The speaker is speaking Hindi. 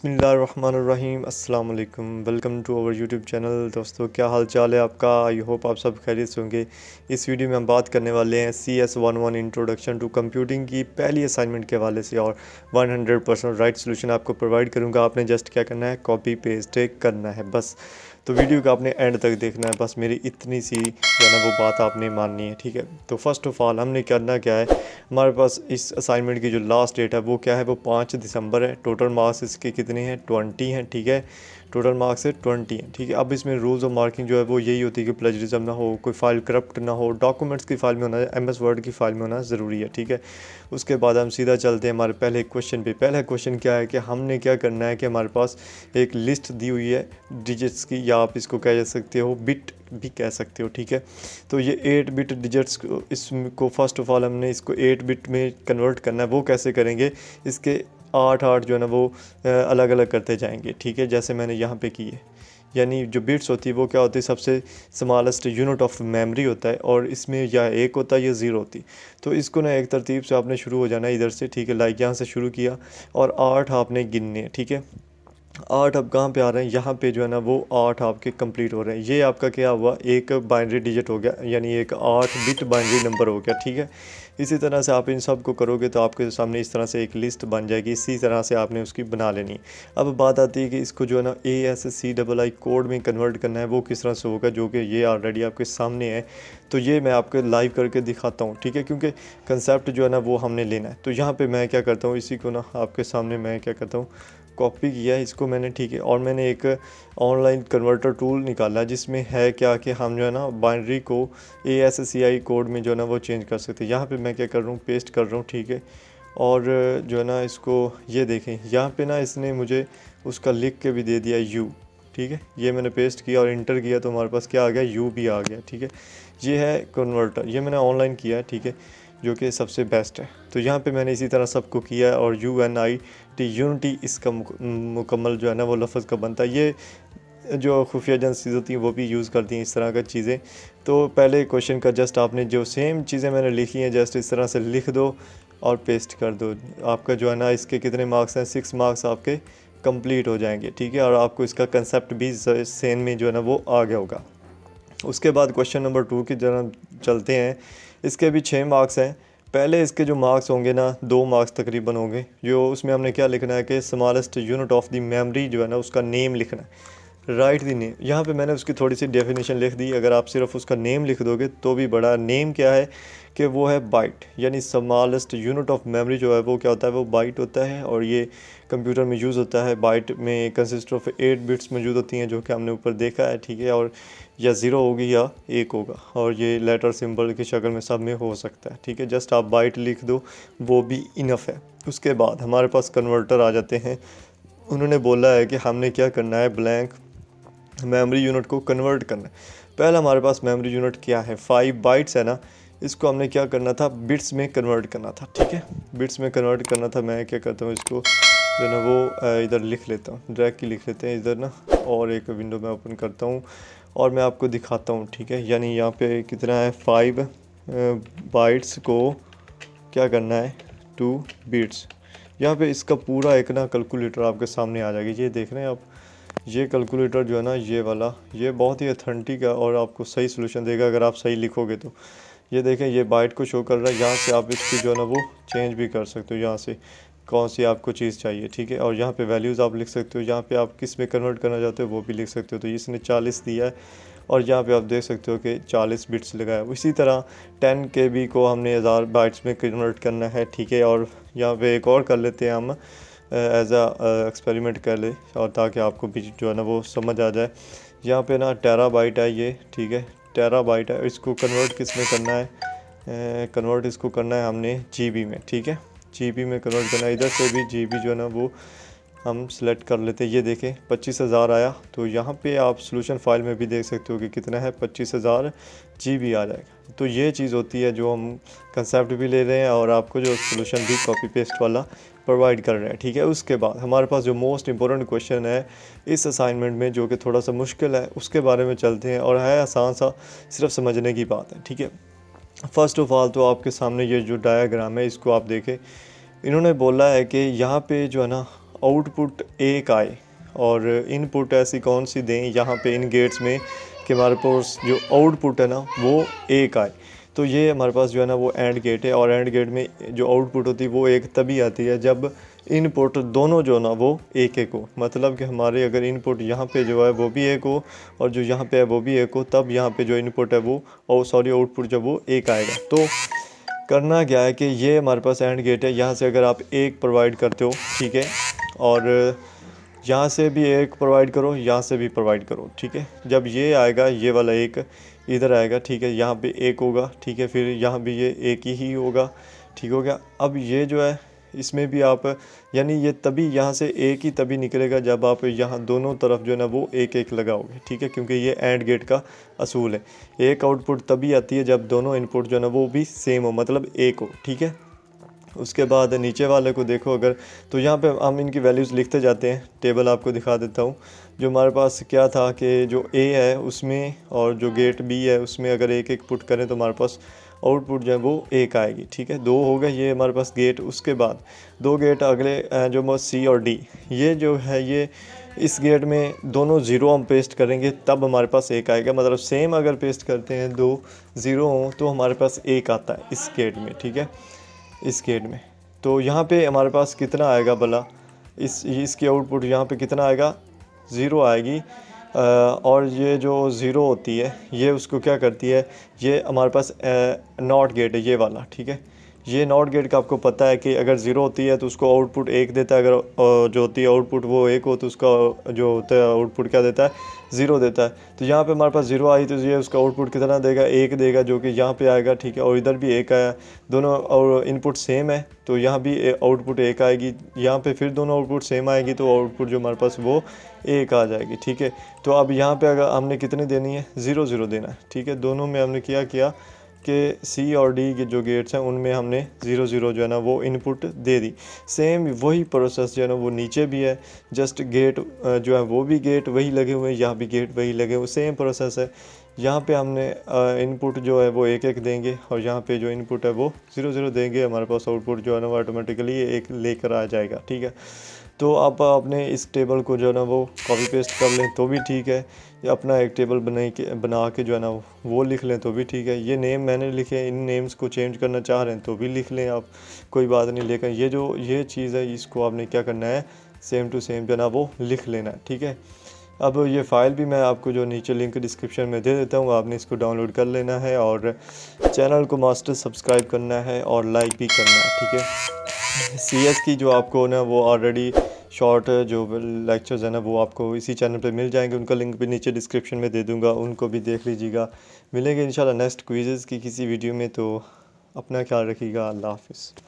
बिस्मिल्लाहिर्रहमानिर्रहीम अस्सलाम वालेकुम। Welcome to our YouTube channel. दोस्तों, क्या हाल चाल है आपका? आई होप आप सब खैरियत से होंगे। इस वीडियो में हम बात करने वाले हैं CS11 इंट्रोडक्शन टू कंप्यूटिंग की पहली असाइनमेंट के हवाले से, और 100% राइट सोल्यूशन आपको प्रोवाइड करूंगा। आपने जस्ट क्या करना है, कॉपी पेस्ट करना है बस। तो वीडियो को आपने एंड तक देखना है, बस मेरी इतनी सी जो है ना वो बात आपने माननी है, ठीक है। तो फर्स्ट ऑफ ऑल हमने करना क्या है, हमारे पास इस असाइनमेंट की जो लास्ट डेट है वो क्या है, वो 5 दिसंबर है। टोटल मार्क्स इसके कितने हैं, 20 हैं, ठीक है। टोटल मार्क्स है 20 हैं, ठीक है। अब इसमें रूल्स ऑफ मार्किंग जो है वो यही होती है कि प्लेजरिज्म ना हो, कोई फाइल करप्ट ना हो, डॉक्यूमेंट्स की फाइल में होना है, MS वर्ड की फाइल में होना ज़रूरी है, ठीक है। उसके बाद हम सीधा चलते हैं हमारे पहले क्वेश्चन पे। पहला क्वेश्चन क्या है कि हमने क्या करना है कि हमारे पास एक लिस्ट दी हुई है डिजिट्स की, या आप इसको कह सकते हो बिट भी कह सकते हो, ठीक है। तो ये 8 बिट डिजिट्स इसको फर्स्ट ऑफ ऑल हमने इसको 8 बिट में कन्वर्ट करना है। वो कैसे करेंगे, इसके 8 जो है ना वो अलग अलग करते जाएंगे, ठीक है, जैसे मैंने यहाँ पे की है। यानी जो बिट्स होती है वो क्या होती है, सबसे स्मॉलेस्ट यूनिट ऑफ मेमोरी होता है, और इसमें या 1 होता है या 0 होती। तो इसको ना एक तरतीब से आपने शुरू हो जाना है इधर से, ठीक है। लाइक यहाँ से शुरू किया और 8 आपने गिनने हैं, ठीक है। 8 अब कहाँ पे आ रहे हैं, यहाँ पे जो है ना वो 8 आपके कंप्लीट हो रहे हैं। ये आपका क्या हुआ, एक बाइनरी डिजिट हो गया, यानी एक 8 बिट बाइनरी नंबर हो गया, ठीक है। इसी तरह से आप इन सब को करोगे तो आपके सामने इस तरह से एक लिस्ट बन जाएगी। इसी तरह से आपने उसकी बना लेनी है। अब बात आती है कि इसको जो है ना ASCII कोड में कन्वर्ट करना है। वो किस तरह से होगा, जो कि ये ऑलरेडी आपके सामने है। तो ये मैं आपको लाइव करके दिखाता हूँ, ठीक है, क्योंकि कंसेप्ट जो है ना वो हमने लेना है। तो यहाँ पर मैं क्या करता हूँ, इसी को ना आपके सामने मैं क्या करता हूँ, कॉपी किया है इसको मैंने, ठीक है। और मैंने एक ऑनलाइन कन्वर्टर टूल निकाला जिसमें है क्या कि हम जो है ना बाइनरी को ASCII कोड में जो है ना वो चेंज कर सकते हैं। यहाँ पे मैं क्या कर रहा हूँ, पेस्ट कर रहा हूँ, ठीक है। और जो है ना इसको ये देखें, यहाँ पे ना इसने मुझे उसका लिख के भी दे दिया U, ठीक है। ये मैंने पेस्ट किया और इंटर किया तो हमारे पास क्या आ गया, U भी आ गया, ठीक है। ये है कन्वर्टर, ये मैंने ऑनलाइन किया है, ठीक है, जो कि सबसे बेस्ट है। तो यहाँ पे मैंने इसी तरह सबको किया है, और UNIT यूनिटी इसका मुकम्मल जो है ना वो लफ्ज़ का बनता है। ये जो खुफिया एजेंसीज होती हैं वो भी यूज़ करती हैं इस तरह का चीज़ें। तो पहले क्वेश्चन का जस्ट आपने जो सेम चीज़ें मैंने लिखी हैं जस्ट इस तरह से लिख दो और पेस्ट कर दो। आपका जो है ना इसके कितने मार्क्स हैं, 6 मार्क्स आपके कंप्लीट हो जाएंगे, ठीक है। और आपको इसका कंसेप्ट भी सेम में जो है ना वो आ गया होगा। उसके बाद क्वेश्चन नंबर 2 की जरा चलते हैं। इसके भी 6 मार्क्स हैं। पहले इसके जो मार्क्स होंगे ना, 2 मार्क्स तकरीबन होंगे। जो उसमें हमने क्या लिखना है कि smallest unit of the memory जो है ना उसका नेम लिखना है, राइट दी नेम। यहाँ पे मैंने उसकी थोड़ी सी डेफिनेशन लिख दी। अगर आप सिर्फ उसका नेम लिख दोगे तो भी बड़ा। नेम क्या है कि वो है बाइट, यानी स्मॉलेस्ट यूनिट ऑफ मेमोरी जो है वो क्या होता है, वो बाइट होता है। और ये कंप्यूटर में यूज़ होता है। बाइट में कंसिस्ट ऑफ 8 बिट्स मौजूद होती हैं, जो कि हमने ऊपर देखा है, ठीक है। और या 0 होगी या 1 होगा, और ये लेटर सिंबल की शक्ल में सब में हो सकता है, ठीक है। जस्ट आप बाइट लिख दो, वो भी इनफ है। उसके बाद हमारे पास कन्वर्टर आ जाते हैं। उन्होंने बोला है कि हमने क्या करना है, ब्लैंक मेमोरी यूनिट को कन्वर्ट करना है। पहला हमारे पास मेमोरी यूनिट क्या है, 5 बाइट्स है ना। इसको हमने क्या करना था, बिट्स में कन्वर्ट करना था, ठीक है। बिट्स में कन्वर्ट करना था। मैं क्या करता हूँ, इसको जो ना वो इधर लिख लेता हूँ, ड्रैग की लिख लेते हैं इधर ना, और एक विंडो में ओपन करता हूँ और मैं आपको दिखाता हूँ, ठीक है। यानी यहाँ पे कितना है, 5 बाइट्स को क्या करना है, 2 बिट्स। यहाँ पे इसका पूरा एक ना कैलकुलेटर आपके सामने आ जाएगी। ये देख रहे हैं आप, ये कैलकुलेटर जो है ना ये वाला, ये बहुत ही अथेंटिक है और आपको सही सोल्यूशन देगा अगर आप सही लिखोगे तो। ये देखें, ये बाइट को शो कर रहा है। यहाँ से आप इसकी जो है ना वो चेंज भी कर सकते हो, यहाँ से कौन सी आपको चीज़ चाहिए, ठीक है। और यहाँ पे वैल्यूज़ आप लिख सकते हो। यहाँ पे आप किस में कन्वर्ट करना चाहते हो वो भी लिख सकते हो। तो इसने 40 दिया है, और यहाँ पे आप देख सकते हो कि 40 बिट्स लगाया। इसी तरह 10 KB को हमने 1000 बाइट्स में कन्वर्ट करना है, ठीक है। और यहाँ पे एक और कर लेते हैं हम, एज एक्सपेरिमेंट कर ले, और ताकि आपको भी जो है ना वो समझ आ जाए। यहाँ पे ना टेराबाइट है ये, ठीक है, टेराबाइट है। इसको कन्वर्ट किस में करना है, कन्वर्ट इसको करना है हमने GB में, ठीक है। GB में कन्वर्ट करना है। इधर से भी GB जो है ना वो हम सेलेक्ट कर लेते हैं। ये देखें 25,000 आया। तो यहाँ पे आप सोल्यूशन फाइल में भी देख सकते हो कि कितना है, 25,000 GB आ जाएगा। तो ये चीज़ होती है जो हम कंसेप्ट भी ले रहे हैं और आपको जो सोल्यूशन भी कॉपी पेस्ट वाला प्रोवाइड कर रहे हैं, ठीक है। उसके बाद हमारे पास जो मोस्ट इंपॉर्टेंट क्वेश्चन है इस असाइनमेंट में, जो कि थोड़ा सा मुश्किल है, उसके बारे में चलते हैं। और है आसान सा, सिर्फ समझने की बात है, ठीक है। फ़र्स्ट ऑफ़ ऑल तो आपके सामने ये जो डायाग्राम है इसको आप देखें। इन्होंने बोला है कि यहाँ पे जो है ना आउटपुट 1 आए और इनपुट ऐसी कौन सी दें यहाँ पे इन गेट्स में कि हमारे पास जो आउटपुट है ना वो 1 आए। तो ये हमारे पास जो है ना वो एंड गेट है, और एंड गेट में जो आउटपुट होती है वो 1 तभी आती है जब इनपुट दोनों जो ना वो 1 हो। मतलब कि हमारे अगर इनपुट यहाँ पे जो है वो भी 1 हो और जो यहाँ पे है वो भी 1 हो, तब यहाँ पे जो इनपुट है वो आउटपुट जब वो 1 आएगा। तो करना क्या है कि ये हमारे पास एंड गेट है, यहाँ से अगर आप 1 प्रोवाइड करते हो, ठीक है, और यहाँ से भी 1 प्रोवाइड करो, यहाँ से भी प्रोवाइड करो, ठीक है। जब ये आएगा ये वाला 1 इधर आएगा, ठीक है, यहाँ पे 1 होगा, ठीक है, फिर यहाँ भी ये 1 ही होगा, ठीक हो गया। अब ये जो है इसमें भी आप यानी ये तभी यहाँ से 1 ही तभी निकलेगा जब आप यहाँ दोनों तरफ जो है ना वो 1 लगाओगे, ठीक है, क्योंकि ये एंड गेट का असूल है। एक आउटपुट तभी आती है जब दोनों इनपुट जो है ना वो भी सेम हो, मतलब 1 हो, ठीक है। उसके बाद नीचे वाले को देखो अगर, तो यहाँ पे हम इनकी वैल्यूज़ लिखते जाते हैं। टेबल आपको दिखा देता हूँ। जो हमारे पास क्या था कि जो ए है उसमें और जो गेट बी है उसमें अगर 1 पुट करें तो हमारे पास आउटपुट जो है वो 1 आएगी, ठीक है। 2 हो गए ये हमारे पास गेट। उसके बाद 2 गेट अगले जो सी और डी, ये जो है ये इस गेट में दोनों ज़ीरो हम पेस्ट करेंगे तब हमारे पास 1 आएगा। मतलब सेम अगर पेस्ट करते हैं 2 ज़ीरो हों तो हमारे पास 1 आता है इस गेट में, ठीक है, इस गेट में। तो यहाँ पे हमारे पास कितना आएगा भला, इसकी आउटपुट यहाँ पे कितना आएगा, 0 आएगी। और ये जो 0 होती है ये उसको क्या करती है, ये हमारे पास नॉट गेट है ये वाला, ठीक है। ये नॉट गेट का आपको पता है कि अगर 0 होती है तो उसको आउटपुट 1 देता है, अगर जो होती है आउटपुट वो 1 हो तो उसका जो होता है आउटपुट क्या देता है, 0 देता है। तो यहाँ पे हमारे पास 0 आई तो ये उसका आउटपुट कितना देगा, 1 देगा, जो कि यहाँ पे आएगा, ठीक है। और इधर भी 1 आया, दोनों और इनपुट सेम है तो यहाँ भी आउटपुट 1 आएगी, यहाँ पे फिर दोनों आउटपुट सेम आएगी तो आउटपुट जो हमारे पास वो 1 आ जाएगी, ठीक है। तो अब यहाँ पे अगर हमने कितनी देनी है, 0 0 देना है, ठीक है। दोनों में हमने किया कि सी और डी के जो गेट्स हैं उनमें हमने 0 0 जो है ना वो इनपुट दे दी। सेम वही प्रोसेस जो है ना वो नीचे भी है, जस्ट गेट जो है वो भी गेट वही लगे हुए हैं, यहाँ भी गेट वही लगे हुए, सेम प्रोसेस है। यहाँ पे हमने इनपुट जो है वो 1 देंगे और यहाँ पे जो इनपुट है वो 0 0 देंगे। हमारे पास आउटपुट जो है ना वो ऑटोमेटिकली 1 लेकर आ जाएगा, ठीक है। तो आप अपने इस टेबल को जो है ना वो कॉपी पेस्ट कर लें तो भी ठीक है, या अपना एक टेबल बना के जो है ना वो लिख लें तो भी ठीक है। ये नेम मैंने लिखे हैं, इन नेम्स को चेंज करना चाह रहे हैं तो भी लिख लें आप, कोई बात नहीं। लेकिन ये चीज़ है इसको आपने क्या करना है, सेम टू सेम जो है ना वो लिख लेना है, ठीक है। अब ये फ़ाइल भी मैं आपको जो नीचे लिंक डिस्क्रिप्शन में दे देता हूँ, आपने इसको डाउनलोड कर लेना है और चैनल को मास्टर सब्सक्राइब करना है और लाइक भी करना है, ठीक है। CS की जो आपको ना वो ऑलरेडी शॉर्ट जो लेक्चर्स हैं ना वो आपको इसी चैनल पे मिल जाएंगे, उनका लिंक भी नीचे डिस्क्रिप्शन में दे दूंगा, उनको भी देख लीजिएगा। मिलेंगे इंशाल्लाह नेक्स्ट क्विज़ की किसी वीडियो में, तो अपना ख्याल रखिएगा। अल्लाह हाफिज़।